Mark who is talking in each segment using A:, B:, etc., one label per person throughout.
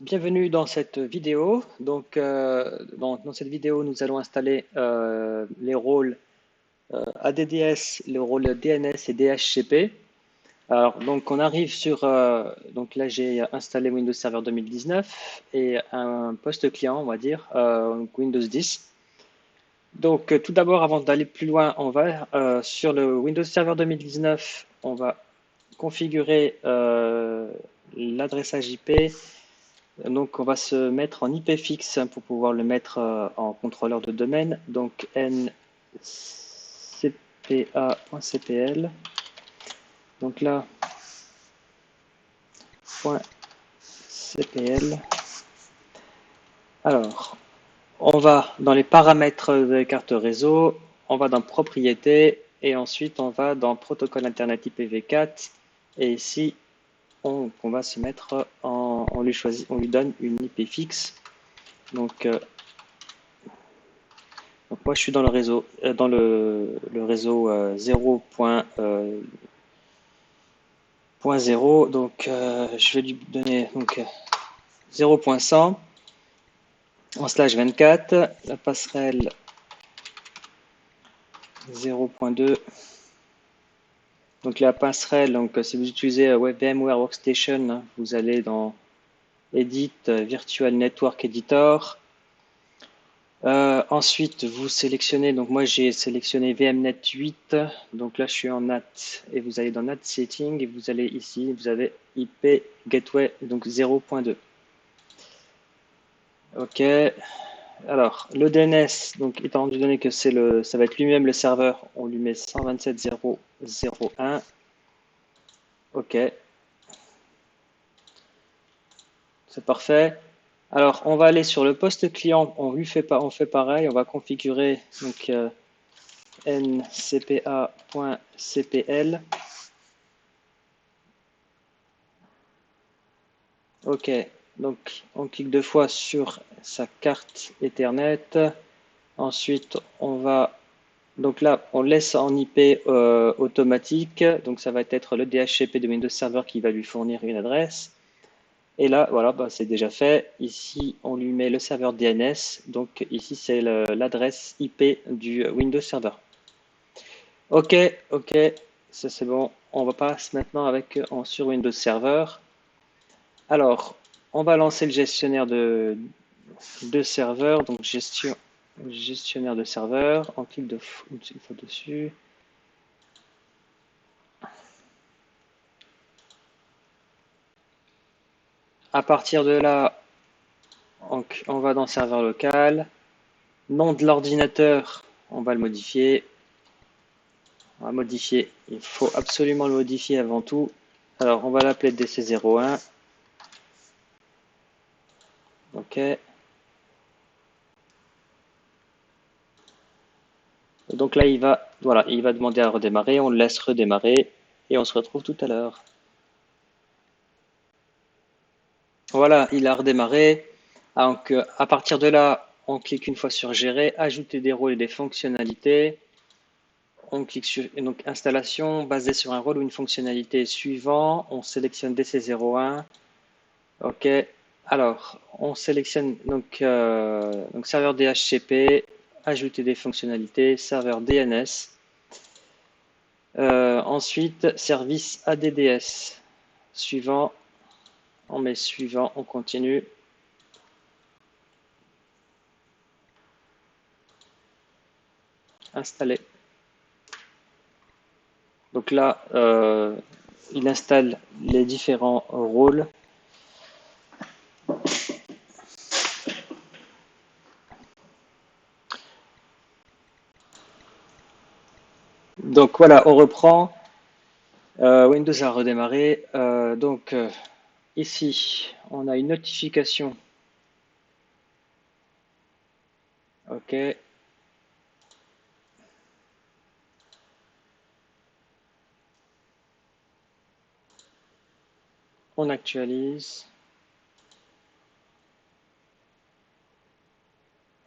A: Bienvenue dans cette vidéo. Dans cette vidéo, nous allons installer les rôles ADDS, le rôle DNS et DHCP. Alors, donc, on arrive sur. Donc là, j'ai installé Windows Server 2019 et un poste client, on va dire, Windows 10. Donc, tout d'abord, avant d'aller plus loin, on va sur le Windows Server 2019, on va configurer l'adressage IP. Donc, on va se mettre en IP fixe pour pouvoir le mettre en contrôleur de domaine. Donc, ncpa.cpl. Donc là, .cpl. Alors, on va dans les paramètres de la carte réseau, on va dans propriétés et ensuite on va dans protocole internet IPv4. Et ici, on va se mettre on lui donne une IP fixe. Donc moi je suis dans le réseau, le réseau 0.0, donc je vais lui donner 0.100 en slash 24, la passerelle 0.2. Donc la passerelle, donc si vous utilisez VMware Workstation, vous allez dans Edit, Virtual Network Editor. Ensuite, vous sélectionnez, donc moi j'ai sélectionné VMnet 8, donc là je suis en NAT, et vous allez dans NAT Setting, et vous allez ici, vous avez IP Gateway, donc 0.2. Ok, alors le DNS, donc étant donné que ça va être lui-même le serveur, on lui met 127.0.0.1. Ok, c'est parfait. Alors on va aller sur le poste client, on fait pareil, on va configurer donc ncpa.cpl. Ok, donc on clique deux fois sur sa carte Ethernet. Ensuite, donc là, on laisse en IP automatique. Donc ça va être le DHCP de Windows Server qui va lui fournir une adresse. Et là, voilà, bah, c'est déjà fait. Ici, on lui met le serveur DNS. Donc ici, c'est l'adresse IP du Windows Server. Ok, ok, ça c'est bon. On va passer maintenant sur Windows Server. Alors, on va lancer le gestionnaire de serveur. Donc gestionnaire de serveur. On clique une fois dessus. À partir de là, on va dans serveur local. Nom de l'ordinateur, on va le modifier. On va modifier. Il faut absolument le modifier avant tout. Alors, on va l'appeler DC01. OK. Et donc là, voilà, il va demander à redémarrer. On le laisse redémarrer et on se retrouve tout à l'heure. Voilà, il a redémarré. Donc, à partir de là, on clique une fois sur Gérer, Ajouter des rôles et des fonctionnalités. On clique sur donc, Installation basée sur un rôle ou une fonctionnalité suivant. On sélectionne DC01. OK. Alors, on sélectionne donc serveur DHCP, ajouter des fonctionnalités, serveur DNS. Ensuite, service ADDS. Suivant, on met suivant, on continue. Installer. Donc là, il installe les différents rôles. Donc voilà, on reprend. Windows a redémarré. Ici, on a une notification. OK. On actualise.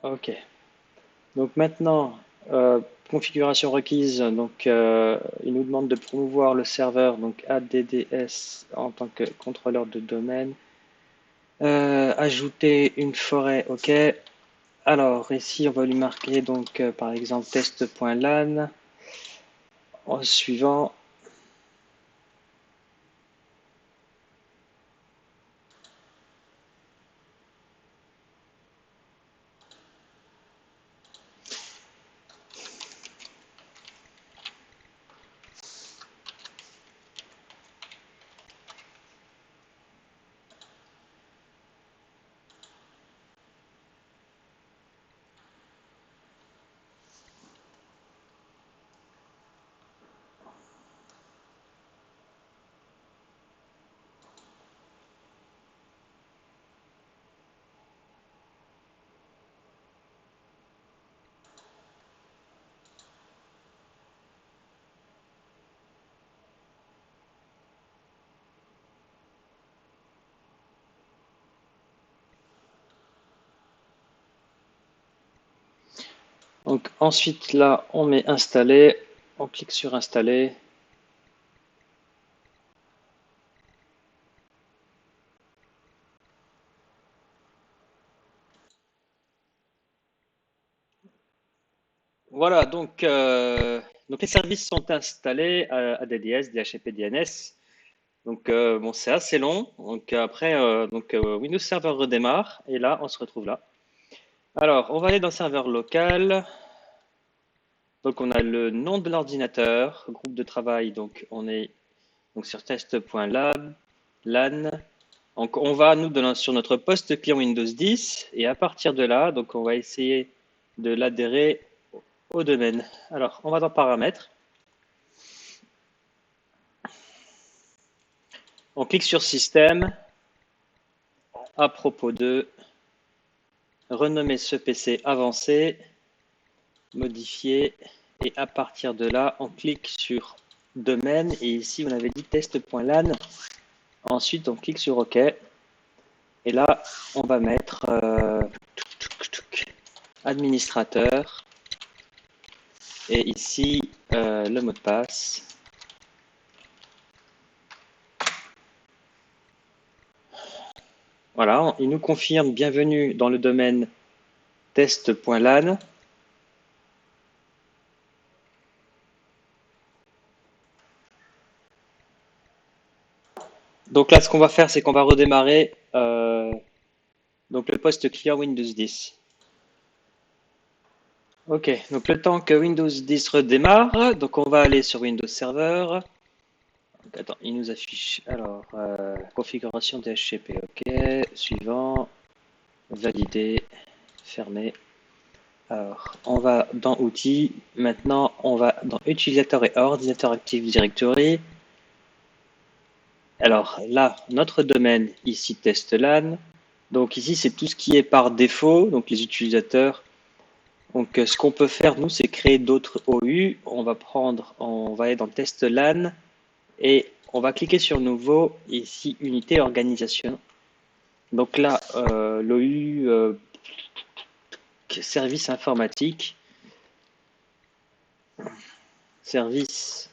A: OK. Donc maintenant, configuration requise. Donc, il nous demande de promouvoir le serveur donc ADDS en tant que contrôleur de domaine. Ajouter une forêt, ok. Alors ici on va lui marquer donc par exemple test.lan. En suivant, donc ensuite là on met installer, on clique sur installer. Voilà, donc les services sont installés à DDS, DHCP, DNS. Donc bon, c'est assez long. Donc après, Windows Server redémarre et là, on se retrouve là. Alors, on va aller dans le serveur local. Donc on a le nom de l'ordinateur, groupe de travail. Donc on est donc sur test.lab, LAN. Donc on va nous sur notre poste client Windows 10 et à partir de là, donc on va essayer de l'adhérer au domaine. Alors, on va dans paramètres. On clique sur système. À propos de renommer ce PC avancé, modifier, et à partir de là, on clique sur domaine, et ici on avait dit test.lan. Ensuite, on clique sur OK, et là, on va mettre administrateur, et ici le mot de passe. Voilà, il nous confirme bienvenue dans le domaine test.lan. Donc là, ce qu'on va faire, c'est qu'on va redémarrer donc le poste client Windows 10. Ok, donc le temps que Windows 10 redémarre, donc on va aller sur Windows Server. Donc, attends, il nous affiche alors configuration DHCP, ok, suivant, valider, fermer. Alors, on va dans outils, maintenant on va dans utilisateur et ordinateur Active Directory. Alors là, notre domaine, ici test LAN. Donc ici, c'est tout ce qui est par défaut, donc les utilisateurs. Donc ce qu'on peut faire, nous, c'est créer d'autres OU. On va aller dans test LAN et on va cliquer sur nouveau, ici unité organisation. Donc là, l'OU service informatique. Service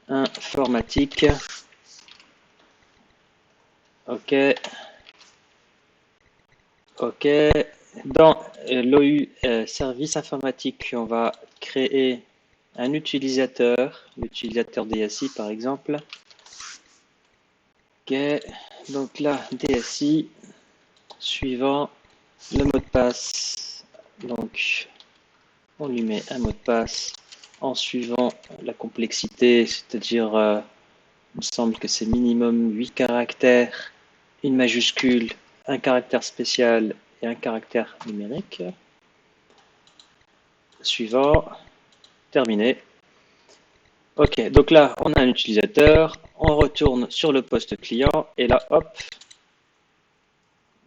A: informatique. Ok. Ok. Dans l'OU service informatique, on va créer un utilisateur, l'utilisateur DSI par exemple. Ok. Donc là, DSI, suivant le mot de passe. Donc, on lui met un mot de passe en suivant la complexité, c'est-à-dire, il me semble que c'est minimum 8 caractères, une majuscule, un caractère spécial et un caractère numérique. Suivant, terminé. Ok, donc là, on a un utilisateur, on retourne sur le poste client et là, hop.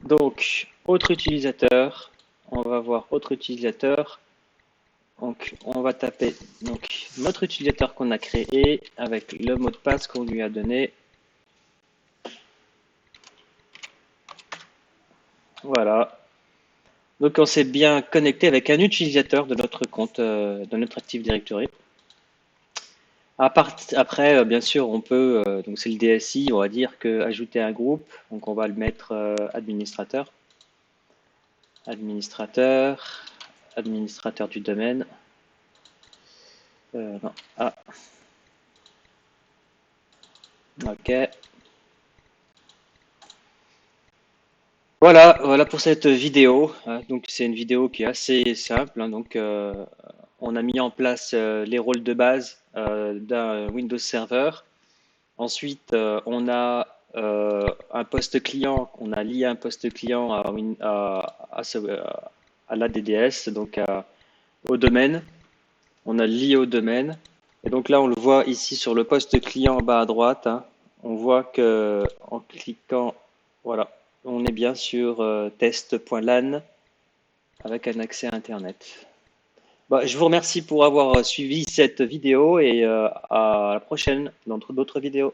A: Donc, autre utilisateur, on va voir autre utilisateur. Donc, on va taper donc, notre utilisateur qu'on a créé avec le mot de passe qu'on lui a donné. Voilà. Donc, on s'est bien connecté avec un utilisateur de notre compte, de notre Active Directory. Après, bien sûr, on peut, donc c'est le DSI, on va dire que ajouter un groupe, donc on va le mettre administrateur, administrateur, administrateur du domaine. Non, ah, ok. Voilà pour cette vidéo, hein. Donc c'est une vidéo qui est assez simple, hein. Donc on a mis en place les rôles de base d'un Windows Server. Ensuite, on a un poste client, on a lié un poste client à l'ADDS, donc au domaine. On a lié au domaine. Et donc là, on le voit ici sur le poste client en bas à droite, hein. On voit que en cliquant, voilà, on est bien sur test.lan avec un accès à Internet. Bah, je vous remercie pour avoir suivi cette vidéo et à la prochaine dans d'autres vidéos.